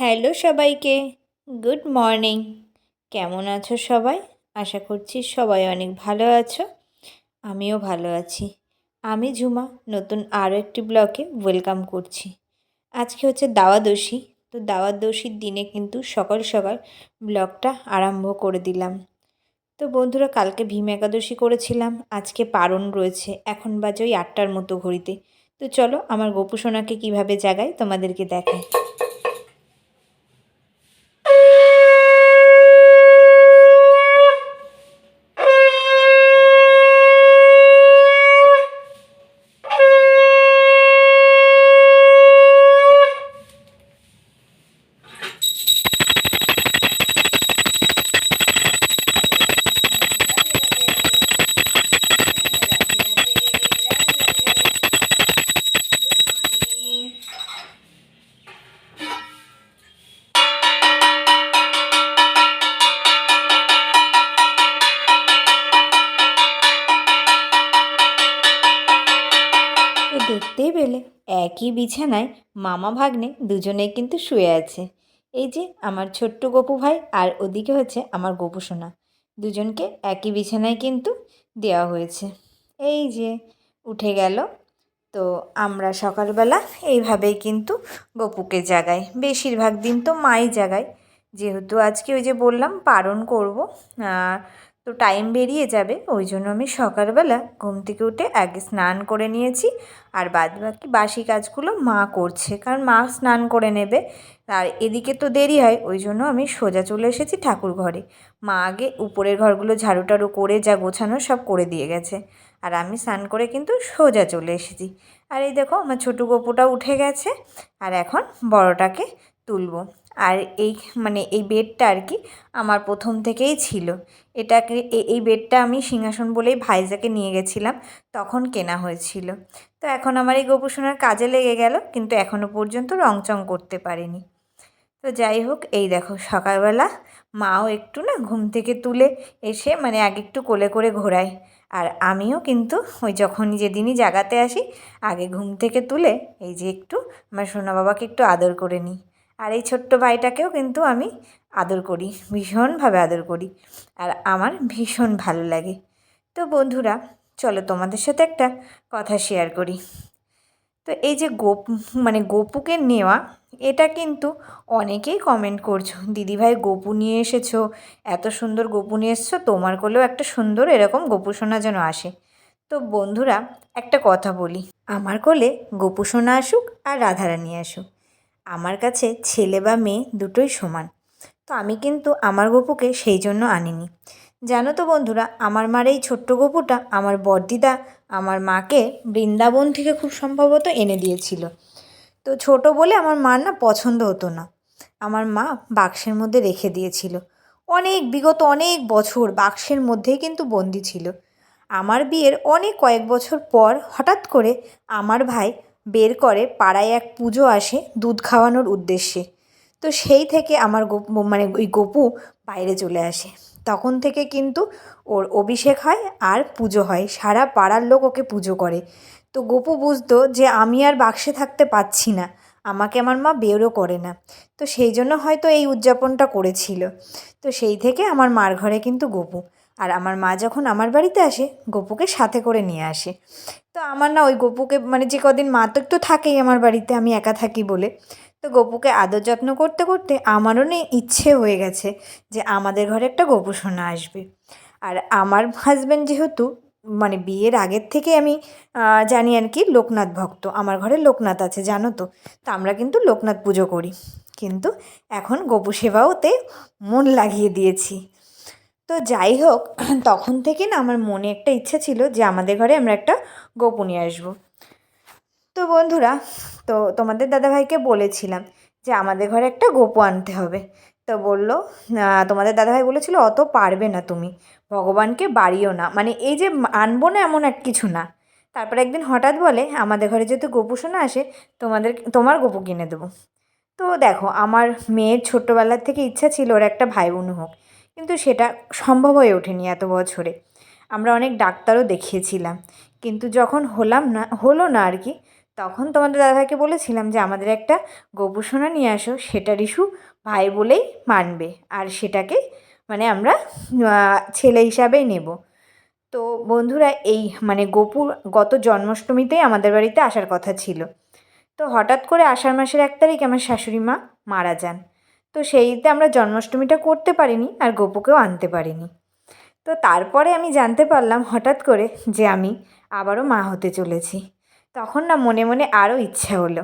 Hello সবাইকে, good morning. কেমন আছো সবাই? আশা করছি সবাই অনেক ভালো আছো। আমিও ভালো আছি। আমি ঝুমা নতুন আরও একটি ব্লগে ওয়েলকাম করছি। আজকে হচ্ছে দাওয়াদশী। তো দাওয়াদশীর দিনে কিন্তু সকাল সকাল ব্লগটা আরম্ভ করে দিলাম। তো বন্ধুরা, কালকে ভীম একাদশী করেছিলাম, আজকে পারণ রয়েছে। এখন বাজে ওই 8টার মতো ঘড়িতে। তো চলো আমার গোপু সোনাকে কীভাবে জাগাই তোমাদেরকে দেখাই। তো দেখতেই পেলে একই বিছানায় মামা ভাগ্নে দুজনেই কিন্তু শুয়ে আছে। এই যে আমার ছোট্ট গপু ভাই, আর ওদিকে হচ্ছে আমার গপু সোনা। দুজনকে একই বিছানায় কিন্তু দেওয়া হয়েছে। এই যে উঠে গেল। তো আমরা সকালবেলা এইভাবেই কিন্তু গপুকে জাগাই। বেশিরভাগ দিন তো মাই জাগায়, যেহেতু আজকে ওই যে বললাম পারণ করব, তো টাইম বেরিয়ে যাবে, ওই জন্য আমি সকালবেলা ঘুম থেকে উঠে আগে স্নান করে নিয়েছি। আর বাদবাকি বাসি কাজগুলো মা করছে, কারণ মা স্নান করে নেবে। আর এদিকে তো দেরি হয়, ওই জন্য আমি সোজা চলে এসেছি ঠাকুর ঘরে। মা আগে উপরের ঘরগুলো ঝাড়ু টাড়ু করে যা গোছানো সব করে দিয়ে গেছে, আর আমি স্নান করে কিন্তু সোজা চলে এসেছি। আর এই দেখো আমার ছোটো গপুটাও উঠে গেছে, আর এখন বড়টাকে তুলবো। আর এই এই বেডটা আর কি আমার প্রথম থেকেই ছিল। এটাকে এই বেডটা আমি সিংহাসন বলেই ভাইজাকে নিয়ে গেছিলাম, তখন কেনা হয়েছিল। তো এখন আমার এই গপু সোনার কাজে লেগে গেল, কিন্তু এখনও পর্যন্ত রংচং করতে পারিনি। তো যাই হোক, এই দেখো সকালবেলা মাও একটু না ঘুম থেকে তুলে এসে আগে একটু কোলে করে ঘোরায়। আর আমিও কিন্তু ওই যখনই যেদিনই জাগাতে আসি আগে ঘুম থেকে তুলে এই যে একটু আমার সোনা বাবাকে একটু আদর করে নিই। আর এই ছোট্ট ভাইটাকেও কিন্তু আমি আদর করি, ভীষণভাবে আদর করি, আর আমার ভীষণ ভালো লাগে। তো বন্ধুরা, চলো তোমাদের সাথে একটা কথা শেয়ার করি। তো এই যে গপুকে নেওয়া, এটা কিন্তু অনেকেই কমেন্ট করছো, দিদিভাই গপু নিয়ে এসেছো, এত সুন্দর গপু নিয়ে এসেছো, তোমার কোলেও একটা সুন্দর এরকম গপু সোনা যেন আসে। তো বন্ধুরা, একটা কথা বলি, আমার কোলে গপু সোনা আসুক আর রাধারানী আসুক, আমার কাছে ছেলে বা মেয়ে দুটোই সমান। তো আমি কিন্তু আমার গপুকে সেই জন্য আনিনি। জানো তো বন্ধুরা, আমার মার এই ছোট্ট গপুটা আমার বড়দিদা আমার মাকে বৃন্দাবন থেকে খুব সম্ভবত এনে দিয়েছিল। তো ছোট বলে আমার মার না পছন্দ হতো না, আমার মা বাক্সের মধ্যে রেখে দিয়েছিল। বিগত অনেক বছর বাক্সের মধ্যেই কিন্তু বন্দি ছিল। আমার বিয়ের কয়েক বছর পর হঠাৎ করে আমার ভাই বের করে, পাড়ায় এক পুজো আসে দুধ খাওয়ানোর উদ্দেশ্যে। তো সেই থেকে আমার ওই গপু বাইরে চলে আসে। তখন থেকে কিন্তু ওর অভিষেক হয় আর পুজো হয়, সারা পাড়ার লোক ওকে পুজো করে। তো গপু বুঝতো যে আমি আর বাক্সে থাকতে পারছি না, আমাকে আমার মা বেরও করে না। তো সেই জন্য হয়তো এই উদযাপনটা করেছিল। তো সেই থেকে আমার মার ঘরে কিন্তু গপু, আর আমার মা যখন আমার বাড়িতে আসে গপুকে সাথে করে নিয়ে আসে। তো আমার না ওই গপুকে যে কদিন মা তো একটু থাকেই আমার বাড়িতে, আমি একা থাকি বলে, তো গপুকে আদর যত্ন করতে করতে আমারও ইচ্ছে হয়ে গেছে যে আমাদের ঘরে একটা গপু সোনা আসবে। আর আমার হাজব্যান্ড যেহেতু বিয়ের আগের থেকে আমি জানি আর কি লোকনাথ ভক্ত, আমার ঘরে লোকনাথ আছে জানো তো। তো আমরা কিন্তু লোকনাথ পুজো করি, কিন্তু এখন গপু সেবাওতে মন লাগিয়ে দিয়েছি। তো যাই হোক, তখন থেকে না আমার মনে একটা ইচ্ছা ছিল যে আমাদের ঘরে আমরা একটা গপু নিয়ে আসবো। তো বন্ধুরা, তো তোমাদের দাদাভাইকে বলেছিলাম যে আমাদের ঘরে একটা গপু আনতে হবে। তো বললো, তোমাদের দাদাভাই বলেছিল অত পারবে না তুমি, ভগবানকে বাড়িও না, এই যে আনবো না এমন এক কিছু না। তারপর একদিন হঠাৎ বলে আমাদের ঘরে যেহেতু গপু সোনা আসে, তোমার গপু কিনে দেবো। তো দেখো, আমার মেয়ের ছোট্টবেলার থেকে ইচ্ছা ছিল ওর একটা ভাই বোন হোক, কিন্তু সেটা সম্ভব হয়ে ওঠেনি এত বছরে। আমরা অনেক ডাক্তারও দেখিয়েছিলাম, কিন্তু যখন হলো না আর কি, তখন তোমাদের দাদাভাইকে বলেছিলাম যে আমাদের একটা গোপু সোনা নিয়ে আসো, সেটা রিশু ভাই বলেই মানবে, আর সেটাকে মানে আমরা ছেলে হিসাবেই নেব। তো বন্ধুরা, এই মানে গোপুর গত জন্মাষ্টমীতেই আমাদের বাড়িতে আসার কথা ছিল। তো হঠাৎ করে আষাঢ় মাসের 1 তারিখ আমার শাশুড়ি মা মারা যান। তো সেইতে আমরা জন্মাষ্টমীটা করতে পারিনি, আর গোপুকেও আনতে পারিনি। তো তারপরে আমি জানতে পারলাম হঠাৎ করে যে আমি আবারও মা হতে চলেছি। তখন না মনে মনে আরও ইচ্ছা হলো।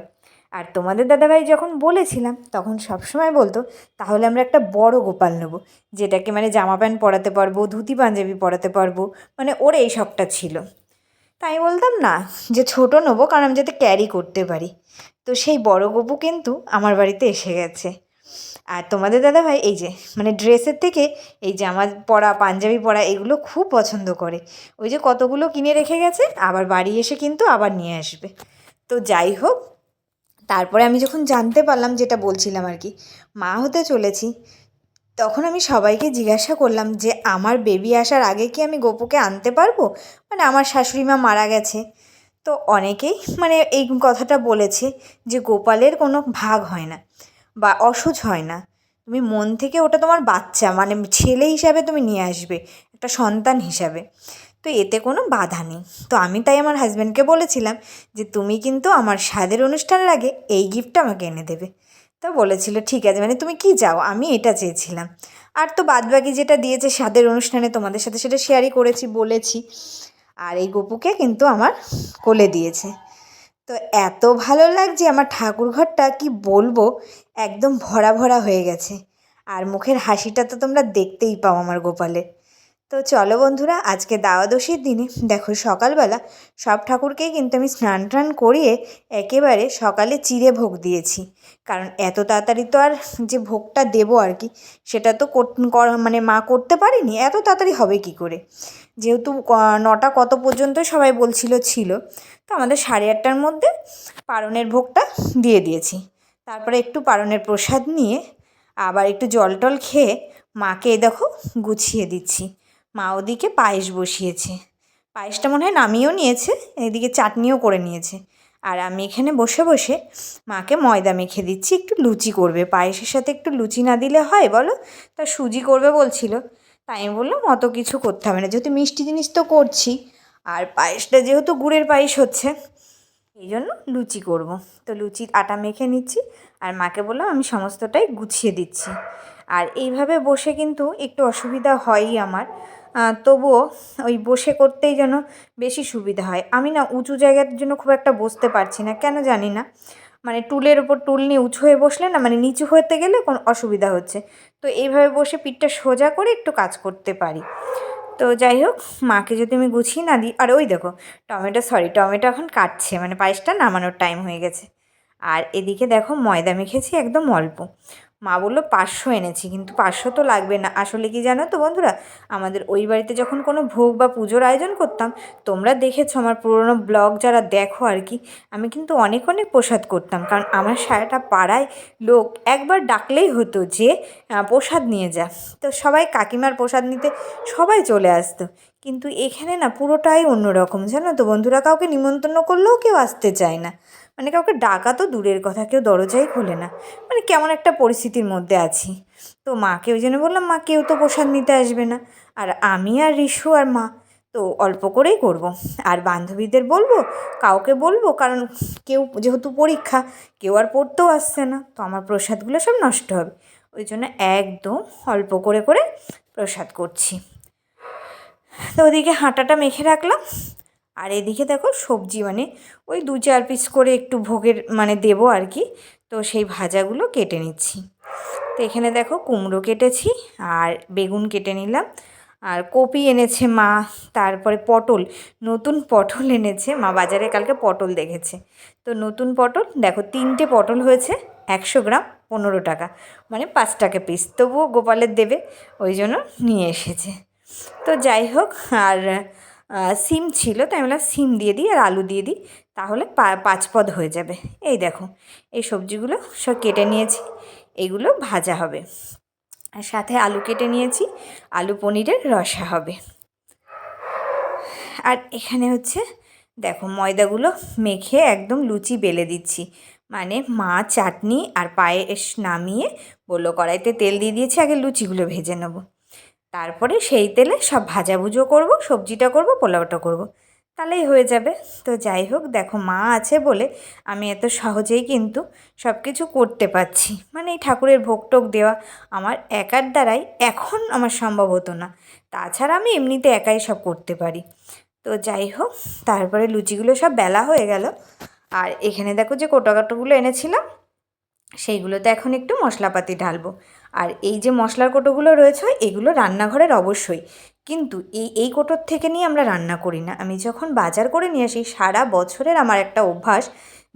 আর তোমাদের দাদাভাই যখন বলেছিলাম তখন সবসময় বলতো তাহলে আমরা একটা বড় গোপাল নেবো, যেটাকে মানে জামা প্যান্ট পরাতে পারবো, ধুতি পাঞ্জাবি পরাতে পারবো, মানে ওর এই শখটা ছিল। তাই বলতাম না যে ছোটো নেবো, কারণ আমি যাতে ক্যারি করতে পারি। তো সেই বড় গপু কিন্তু আমার বাড়িতে এসে গেছে। আর তোমাদের দাদাভাই এই যে মানে ড্রেসের থেকে এই জামা পরা, পাঞ্জাবি পরা এগুলো খুব পছন্দ করে। ওই যে কতগুলো কিনে রেখে গেছে, আবার বাড়ি এসে কিন্তু আবার নিয়ে আসবে। তো যাই হোক, তারপরে আমি যখন জানতে পারলাম, যেটা বলছিলাম আর কি, মা হতে চলেছি, তখন আমি সবাইকে জিজ্ঞাসা করলাম যে আমার বেবি আসার আগে কি আমি গপুকে আনতে পারবো? মানে আমার শাশুড়ি মা মারা গেছে। তো অনেকেই মানে এই কথাটা বলেছে যে গোপালের কোনো ভাগ হয় না বা অসুচ হয় না, তুমি মন থেকে ওটা তোমার বাচ্চা মানে ছেলে হিসাবে তুমি নিয়ে আসবে, একটা সন্তান হিসাবে। তো এতে কোনো বাধা নেই। তো আমি তাই আমার হাজব্যান্ডকে বলেছিলাম যে তুমি কিন্তু আমার স্বাদের অনুষ্ঠানের আগে এই গিফটটা আমাকে এনে দেবে। তো বলেছিল ঠিক আছে, মানে তুমি কি চাও, আমি এটা চেয়েছিলাম। আর তো বাদবাকি যেটা দিয়েছে স্বাদের অনুষ্ঠানে তোমাদের সাথে সেটা শেয়ারই করেছি, বলেছি। আর এই গপুকে কিন্তু আমার কোলে দিয়েছে। তো এত ভালো লাগছে, আমার ঠাকুর ঘরটা কি বলবো, একদম ভরা ভরা হয়ে গেছে। আর মুখের হাসিটা তো তোমরা দেখতেই পাও আমার গোপালের। তো চলো বন্ধুরা, আজকে দ্বাদশীর দিনে দেখো সকালবেলা সব ঠাকুরকেই কিন্তু আমি স্নান টান করিয়ে একেবারে সকালে চিড়ে ভোগ দিয়েছি। কারণ এত তাড়াতাড়ি তো আর যে ভোগটা দেবো আর কি, সেটা তো মানে মা করতে পারিনি, এত তাড়াতাড়ি হবে কি করে। যেহেতু 9টা কত পর্যন্ত সবাই বলছিল ছিল, তো আমাদের 8:30টার মধ্যে পারণের ভোগটা দিয়ে দিয়েছি। তারপরে একটু পারণের প্রসাদ নিয়ে আবার একটু জল টল খেয়ে মাকে দেখো গুছিয়ে দিচ্ছি। মা ওদিকে পায়েস বসিয়েছে, পায়েসটা মনে হয় নামিয়েও নিয়েছে, এদিকে চাটনিও করে নিয়েছে। আর আমি এখানে বসে বসে মাকে ময়দা মেখে দিচ্ছি, একটু লুচি করবে। পায়েসের সাথে একটু লুচি না দিলে হয় বলো? তা সুজি করবে বলছিল। তাই আমি বললাম অত কিছু করতে হবে না, যেহেতু মিষ্টি জিনিস তো করছি, আর পায়েসটা যেহেতু গুড়ের পায়েস হচ্ছে, এই জন্য লুচি করব। তো লুচির আটা মেখে নিচ্ছি, আর মাকে বললাম আমি সমস্তটাই গুছিয়ে দিচ্ছি। আর এইভাবে বসে কিন্তু একটু অসুবিধা হয়ই আমার, তবুও ওই বসে করতেই যেন বেশি সুবিধা হয়। আমি না উঁচু জায়গার জন্য খুব একটা বসতে পারছি না, কেন জানি না। মানে টুলের ওপর টুল নিয়ে উঁচু হয়ে বসলে না, মানে নিচু হতে গেলে কোনো অসুবিধা হচ্ছে। তো এইভাবে বসে পিঠটা সোজা করে একটু কাজ করতে পারি। তো যাই হোক, মাকে যদি আমি গুছিয়ে না দিই, আর ওই দেখো টমেটো এখন কাটছে, মানে পায়েসটা নামানোর টাইম হয়ে গেছে। আর এদিকে দেখো ময়দা মেখেছি একদম অল্প। মা বললো 500 এনেছি, কিন্তু 500 তো লাগবে না। আসলে কি জানো তো বন্ধুরা, আমাদের ওই বাড়িতে যখন কোনো ভোগ বা পুজোর আয়োজন করতাম, তোমরা দেখেছো আমার পুরোনো ব্লগ যারা দেখো আর কি, আমি কিন্তু অনেক অনেক প্রসাদ করতাম। কারণ আমার সারাটা পাড়ায় লোক একবার ডাকলেই হতো যে প্রসাদ নিয়ে যা। তো সবাই কাকিমার প্রসাদ নিতে সবাই চলে আসতো। কিন্তু এখানে না পুরোটাই অন্যরকম, জানো তো বন্ধুরা, কাউকে নিমন্ত্রণ করলেও কেউ আসতে চায় না। মানে কাউকে ডাকা তো দূরের কথা, কেউ দরজাই খোলে না। মানে কেমন একটা পরিস্থিতির মধ্যে আছি। তো মাকে ওই জন্য বললাম মা কেউ তো প্রসাদ নিতে আসবে না, আর আমি আর রিশু আর মা তো অল্প করেই করব। আর বান্ধবীদের বলবো, কাউকে বলবো, কারণ কেউ যেহেতু পরীক্ষা, কেউ আর পড়তেও আসছে না, তো আমার প্রসাদগুলো সব নষ্ট হবে। ওই জন্য একদম অল্প করে করে প্রসাদ করছি। তো ওদিকে হাঁটাটা মেখে রাখলাম, আর এদিকে দেখো সবজি মানে ওই 2-4 পিস করে একটু ভোগের মানে দেবো আর কি। তো সেই ভাজাগুলো কেটে নিচ্ছি। তো এখানে দেখো কুমড়ো কেটেছি, আর বেগুন কেটে নিলাম, আর কপি এনেছে মা, তারপরে পটল, নতুন পটল এনেছে মা, বাজারে কালকে পটল দেখেছে। তো নতুন পটল দেখো 3টে পটল হয়েছে, 100 গ্রাম 15 টাকা, মানে 5 টাকা পিস, তবুও গোপালের দেবে ওই জন্য নিয়ে এসেছে। তো যাই হোক, আর সিম ছিল, তাই আমি বললাম সিম দিয়ে দিই আর আলু দিয়ে দিই, তাহলে 5 পদ হয়ে যাবে। এই দেখো এই সবজিগুলো সব কেটে নিয়েছি, এগুলো ভাজা হবে। আর সাথে আলু কেটে নিয়েছি, আলু পনিরের রসা হবে। আর এখানে হচ্ছে দেখো ময়দাগুলো মেখে একদম লুচি বেলে দিচ্ছি। মানে মা চাটনি আর পায়েস নামিয়ে বললো কড়াইতে তেল দিয়ে দিয়েছি, আগে লুচিগুলো ভেজে নেবো, তারপরে সেই তেলে সব ভাজাভুজো করব, সবজিটা করব, পোলাওটা করব, তাহলেই হয়ে যাবে। তো যাই হোক, দেখো মা আছে বলে আমি এত সহজেই কিন্তু সব কিছু করতে পারছি। মানে এই ঠাকুরের ভোগ টোগ দেওয়া আমার একার দ্বারাই এখন আমার সম্ভব হতো না, তাছাড়া আমি এমনিতে একাই সব করতে পারি। তো যাই হোক, তারপরে লুচিগুলো সব বেলা হয়ে গেল। আর এখানে দেখো যে কোটাকাটোগুলো এনেছিলাম, সেইগুলোতে এখন একটু মশলাপাতি ঢালবো। আর এই যে মশলার কোটোগুলো রয়েছে এগুলো রান্নাঘরের অবশ্যই, কিন্তু এই কোটোর থেকে নিয়ে আমরা রান্না করি না। আমি যখন বাজার করে নিয়ে আসি, সারা বছরের আমার একটা অভ্যাস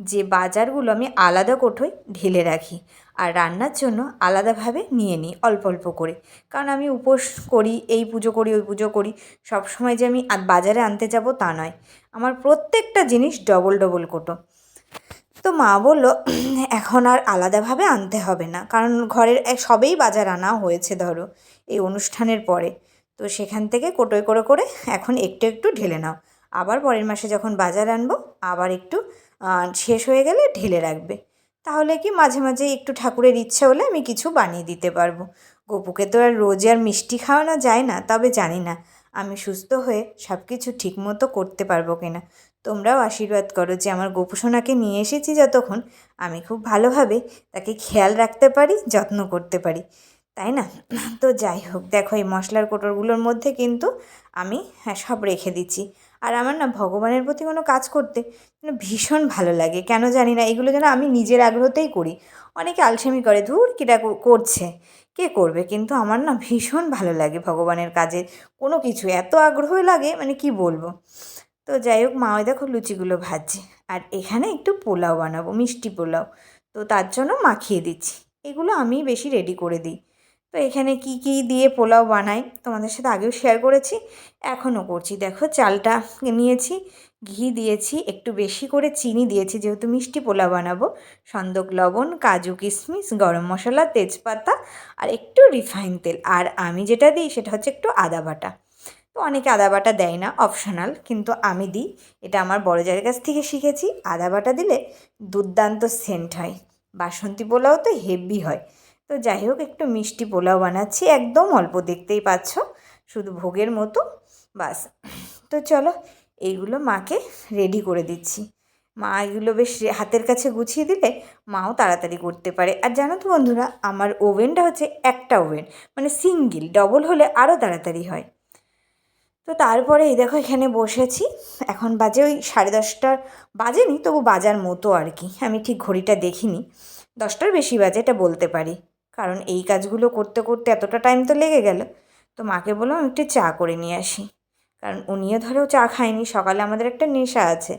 যে বাজারগুলো আমি আলাদা কোটোয় ঢেলে রাখি আর রান্নার জন্য আলাদাভাবে নিয়ে নিই অল্প অল্প করে। কারণ আমি উপোস করি, এই পুজো করি, ওই পুজো করি, সব সময় যে আমি বাজারে আনতে যাব তা নয়, আমার প্রত্যেকটা জিনিস ডবল ডবল কোটো। তো মা বলল এখন আর আলাদাভাবে আনতে হবে না, কারণ ঘরের সবেই বাজার আনা হয়েছে ধরো এই অনুষ্ঠানের পরে, তো সেখান থেকে কোটোয় করে করে এখন একটু একটু ঢেলে নাও, আবার পরের মাসে যখন বাজার আনবো আবার একটু শেষ হয়ে গেলে ঢেলে রাখবে। তাহলে কি মাঝে মাঝে একটু ঠাকুরের ইচ্ছা হলে আমি কিছু বানিয়ে দিতে পারবো। গপুকে তো আর রোজ আর মিষ্টি খাওয়ানো যায় না, তবে জানি না আমি সুস্থ হয়ে সব কিছু ঠিকমতো করতে পারবো কিনা। তোমরাও আশীর্বাদ করো যে আমার গোপুসোনাকে নিয়ে এসেছি যতক্ষণ, আমি খুব ভালোভাবে তাকে খেয়াল রাখতে পারি, যত্ন করতে পারি, তাই না? তো যাই হোক, দেখো এই মশলার কোটোরগুলোর মধ্যে কিন্তু আমি সব রেখে দিচ্ছি। আর আমার না ভগবানের প্রতি কোনো কাজ করতে ভীষণ ভালো লাগে, কেন জানি না, এগুলো যেন আমি নিজের আগ্রহতেই করি। অনেকে আলসেমি করে, ধুর কিটা করছে, কে করবে, কিন্তু আমার না ভীষণ ভালো লাগে ভগবানের কাজে কোনো কিছু এত আগ্রহ লাগে, মানে কি বলবো। তো যাই হোক, মা ওই দেখো লুচিগুলো ভাজছে, আর এখানে একটু পোলাও বানাবো, মিষ্টি পোলাও, তো তার জন্য মাখিয়ে দিচ্ছি। এগুলো আমি বেশি রেডি করে দিই। তো এখানে কি কি দিয়ে পোলাও বানাই তোমাদের সাথে আগেও শেয়ার করেছি, এখনও করছি। দেখো চালটা নিয়েছি, ঘি দিয়েছি, একটু বেশি করে চিনি দিয়েছি যেহেতু মিষ্টি পোলাও বানাবো, সন্দক লবণ, কাজু কিশমিশ, গরম মশলা, তেজপাতা আর একটু রিফাইন তেল। আর আমি যেটা দিই সেটা হচ্ছে একটু আদা বাটা। তো অনেকে আদা বাটা দেয় না, অপশনাল, কিন্তু আমি দিই, এটা আমার বড় জায়ের কাছ থেকে শিখেছি। আদা বাটা দিলে দুর্দান্ত সেন্ট হয়, বাসন্তী পোলাও তো হেভি হয়। তো যাই হোক, একটু মিষ্টি পোলাও বানাচ্ছি, একদম অল্প, দেখতেই পাচ্ছ, শুধু ভোগের মতো, বাস। তো চলো এইগুলো মাকে রেডি করে দিচ্ছি। মা এগুলো বেশ হাতের কাছে গুছিয়ে দিলে মাও তাড়াতাড়ি করতে পারে। আর জানো তো বন্ধুরা, আমার ওভেনটা হচ্ছে একটা ওভেন, মানে সিঙ্গেল, ডবল হলে আরও তাড়াতাড়ি হয়। তো তারপরে এই দেখো এখানে বসেছি, এখন বাজে ওই 10:30, বাজেনি তবু বাজার মতো আর কি, আমি ঠিক ঘড়িটা দেখিনি, 10টার বেশি বাজে এটা বলতে পারি, কারণ এই কাজগুলো করতে করতে এতটা টাইম তো লেগে গেল। তো মাকে বললাম একটু চা করে নিয়ে আসি, কারণ উনিও ধরো চা খায়নি, সকালে আমাদের একটা নেশা আছে।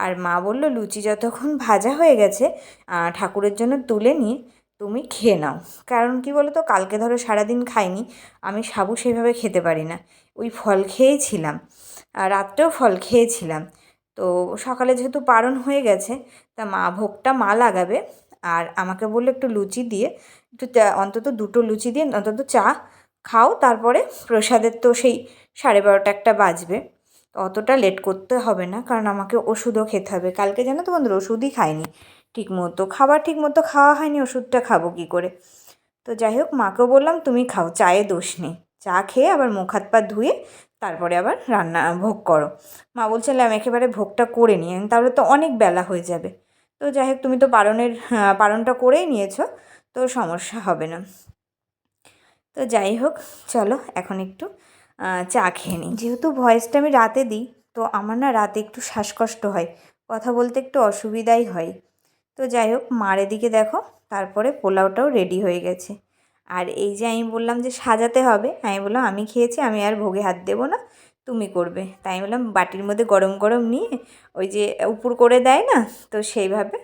আর মা বলল লুচি যতক্ষণ ভাজা হয়ে গেছে ঠাকুরের জন্য তুলে নিয়ে তুমি খেয়ে নাও। কারণ কি বলো তো, কালকে ধরো সারাদিন খাইনি, আমি সাবু সেইভাবে খেতে পারি না, ওই ফল খেয়েছিলাম, আর রাত্রেও ফল খেয়েছিলাম। তো সকালে যেহেতু পারণ হয়ে গেছে, তা মা ভোগটা মা লাগাবে, আর আমাকে বললো একটু লুচি দিয়ে, একটু অন্তত 2টো লুচি দিয়ে অন্তত চা খাও, তারপরে প্রসাদের তো সেই 12:30 একটা বাজবে, অতটা লেট করতে হবে না, কারণ আমাকে ওষুধও খেতে হবে। কালকে জানো তো বন্ধুরা, ওষুধই খাইনি ঠিকমতো, খাবার ঠিকমতো খাওয়া হয়নি, ওষুধটা খাবো কী করে। তো যাই হোক, মাকেও বললাম তুমি খাও, চায়ে দোষ নেই, চা খেয়ে আবার মুখ হাত পা ধুয়ে তারপরে আবার রান্না ভোগ করো। মা বলছিলাম একেবারে ভোগটা করে নিয়ে, তাহলে তো অনেক বেলা হয়ে যাবে। তো যাই হোক, তুমি তো পারণটা করেই নিয়েছো, তো সমস্যা হবে না। তো যাই হোক, চলো এখন একটু চা খেয়ে নিই। যেহেতু ভয়েসটা আমি রাতে দিই, তো আমার না রাতে একটু শ্বাসকষ্ট হয়, কথা বলতে একটু অসুবিধাই হয়। তো যাই হোক, মার এদিকে দেখো তারপরে পোলাওটাও রেডি হয়ে গেছে। আর এই যে আমি বললাম যে সাজাতে হবে, আমি বললাম আমি খেয়েছি, আমি আর ভোগে হাত দেবো না, তুমি করবে। তাই আমি বললাম বাটির মধ্যে গরম গরম নিয়ে ওই যে উপর করে দেয় না, তো সেইভাবে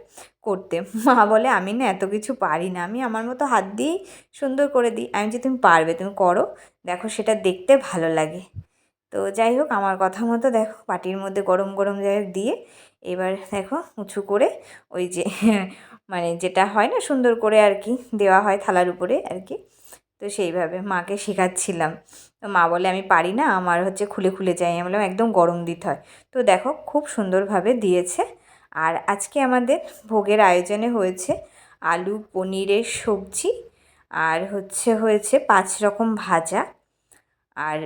করতে। মা বলে আমি না এত কিছু পারি না, আমি আমার মতো হাত দিয়েই সুন্দর করে দিই। আমি যে তুমি পারবে, তুমি করো, দেখো সেটা দেখতে ভালো লাগে। তো যাই হোক, আমার কথা মতো দেখো বাটির মধ্যে গরম গরম যাই হোক দিয়ে, এবার দেখো উঁচু করে ওই যে মানে যেটা হয় না সুন্দর করে আর কি দেওয়া হয় থালার উপরে আর কি, তো সেইভাবে মাকে শেখাচ্ছিলাম। তো মা বলে আমি পারি না, আমার হচ্ছে খুলে খুলে চাই। আমি বললাম একদম গরম দিতে হয়। তো দেখো খুব সুন্দরভাবে দিয়েছে। আর আজকে আমাদের ভোগের আয়োজনে হয়েছে আলু পনিরের সবজি, আর হয়েছে 5 রকম ভাজা, আর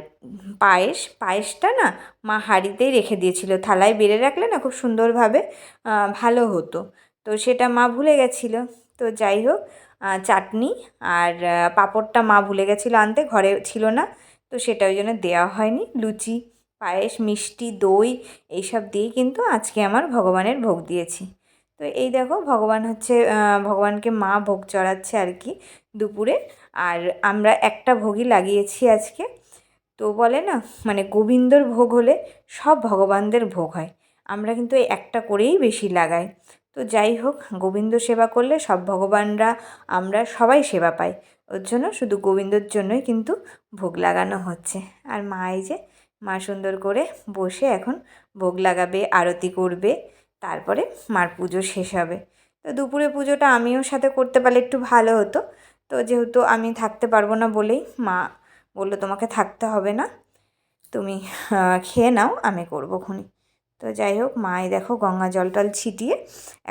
পায়েসটা না মা হাঁড়িতেই রেখে দিয়েছিল, থালায় বেড়ে রাখলে না খুব সুন্দরভাবে ভালো হতো। তো সেটা মা ভুলে গেছিলো। তো যাই হোক, চাটনি আর পাঁপড়টা মা ভুলে গেছিলো আনতে, ঘরে ছিল না। তো সেটা ওই জন্য দেওয়া হয়নি। লুচি, পায়েস, মিষ্টি, দই এইসব দিয়েই কিন্তু আজকে আমার ভগবানের ভোগ দিয়েছি। তো এই দেখো ভগবানকে মা ভোগ চড়াচ্ছে আর কি দুপুরে। আর আমরা একটা ভোগই লাগিয়েছি আজকে। তো বলে না, মানে গোবিন্দর ভোগ হলে সব ভগবানদের ভোগ হয়। আমরা কিন্তু এই একটা করেই বেশি লাগাই। তো যাই হোক, গোবিন্দ সেবা করলে সব ভগবানরা আমরা সবাই সেবা পাই। ওর জন্য শুধু গোবিন্দর জন্যই কিন্তু ভোগ লাগানো হচ্ছে। আর মা এই যে মা সুন্দর করে বসে এখন ভোগ লাগাবে, আরতি করবে, তারপরে মার পুজো শেষ হবে। তো দুপুরে পুজোটা আমিও সাথে করতে পারলে একটু ভালো হতো। তো যেহেতু আমি থাকতে পারবো না বলেই মা বললো তোমাকে থাকতে হবে না, তুমি খেয়ে নাও, আমি করবো খুনি। তো যাই হোক, মাই দেখো গঙ্গা জল টল ছিটিয়ে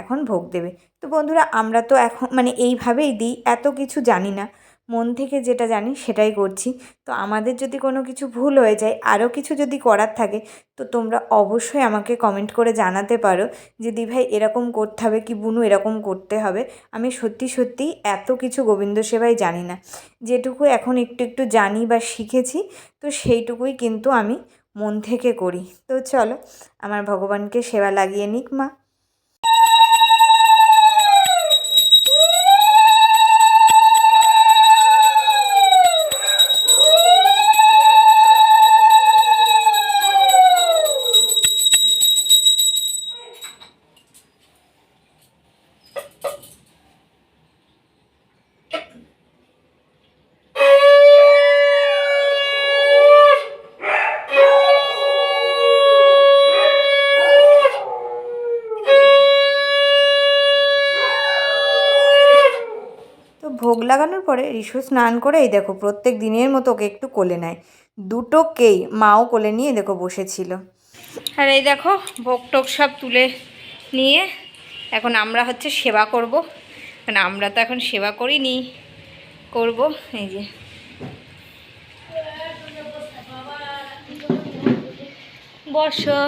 এখন ভোগ দেবে। তো বন্ধুরা, আমরা তো এখন মানে এইভাবেই দিই, এত কিছু জানি না, মন থেকে যেটা জানি সেটাই করছি। তো আমাদের যদি কোনো কিছু ভুল হয়ে যায়, আরও কিছু যদি করার থাকে, তো তোমরা অবশ্যই আমাকে কমেন্ট করে জানাতে পারো যে দিভাই এরকম করতে হবে কি বুনু এরকম করতে হবে। আমি সত্যি সত্যিই এত কিছু গোবিন্দ সেবায় জানি না, যেটুকু এখন একটু একটু জানি বা শিখেছি, তো সেইটুকুই কিন্তু আমি মন থেকে করি। তো চলো, আমার ভগবানকে সেবা লাগিয়ে নিক মা। তো ভোগ লাগানোর পরে রিশু স্নান করে এই দেখো প্রত্যেক দিনের মতো ওকে একটু কোলে নেয়। দুটোকেই মাও কোলে নিয়ে দেখো বসেছিল। আর এই দেখো ভোগ টোগ সব তুলে নিয়ে এখন আমরা সেবা করব। কারণ আমরা তো এখন সেবা করিনি, করব। এই যে বসো।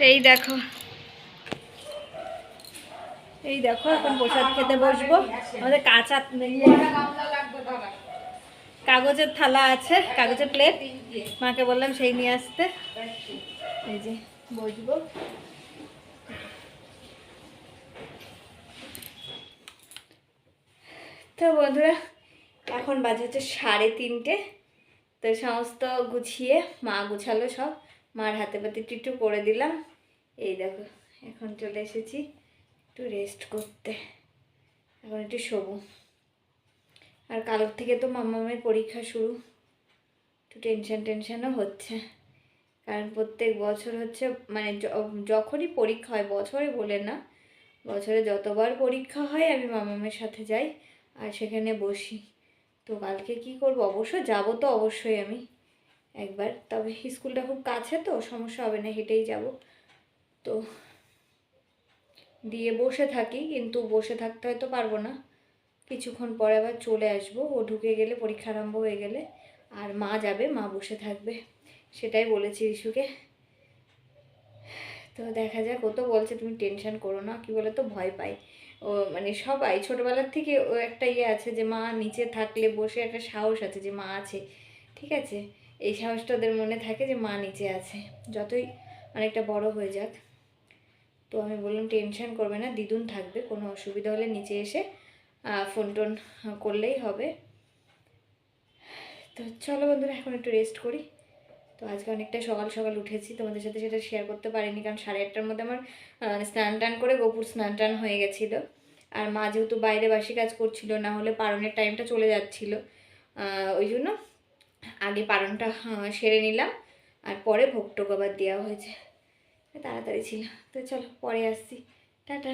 এই দেখো এখন প্রসাদ খেতে বসবো। আমাদের কাঁচা কাগজের থালা আছে, কাগজের প্লেট, মাকে বললাম সেই নিয়ে আসতে। এই যে বসবো। তো বন্ধুরা, এখন বাজে 3:30। তো সমস্ত গুছিয়ে মা গুছালো সব, মার হাতে পাতে একটু করে দিলাম। এই দেখো এখন চলে এসেছি একটু রেস্ট করতে, এখন একটু শোবো। আর কালর থেকে তো মামামের পরীক্ষা শুরু, একটু টেনশনও হচ্ছে। কারণ প্রত্যেক বছর মানে যখনই পরীক্ষা হয়, বছরে বলে না, বছরে যতবার পরীক্ষা হয় আমি মামামের সাথে যাই আর সেখানে বসি। তো কালকে কি করব, অবশ্য যাব তো অবশ্যই আমি একবার, তবে স্কুলটা খুব কাছে তো সমস্যা হবে না, হেঁটেই যাব। তো দিয়ে বসে থাকি, কিন্তু বসে থাকতে হয়তো পারবো না, কিছুক্ষণ পরে আবার চলে আসবো। ও ঢুকে গেলে, পরীক্ষা আরম্ভ হয়ে গেলে, আর মা যাবে, মা বসে থাকবে, সেটাই বলেছি রিশুকে। তো দেখা যাক, ও তো বলছে তুমি টেনশন করো না, কি বলে তো ভয় পাই ও, মানে সবাই ছোটোবেলার থেকে ও একটা আছে যে মা নিচে থাকলে বসে একটা সাহস আছে যে মা আছে, ঠিক আছে, এই সাহসটা ওদের মনে থাকে যে মা নিচে আছে, যতই অনেকটা বড় হয়ে যাক। তো আমি বললাম টেনশন করবে না, দিদুন থাকবে, কোনো অসুবিধা হলে নিচে এসে ফোন টোন করলেই হবে। তো চলো বন্ধুরা, এখন একটু রেস্ট করি। তো আজকে অনেকটা সকাল সকাল উঠেছি, তোমাদের সাথে সেটা শেয়ার করতে পারিনি, কারণ 8:30টার মধ্যে আমার স্নান টান করে গোপুর স্নান টান হয়ে গেছিলো। আর মা যেহেতু বাইরে বাসি কাজ করছিল, না হলে পারণের টাইমটা চলে যাচ্ছিল, ওই জন্য আগে পারণটা সেরে নিলাম, আর পরে ভোগ টোগ আবার দেওয়া হয়েছে, তাড়াতাড়ি ছিল। তো চলো পরে আসছি, টাটা।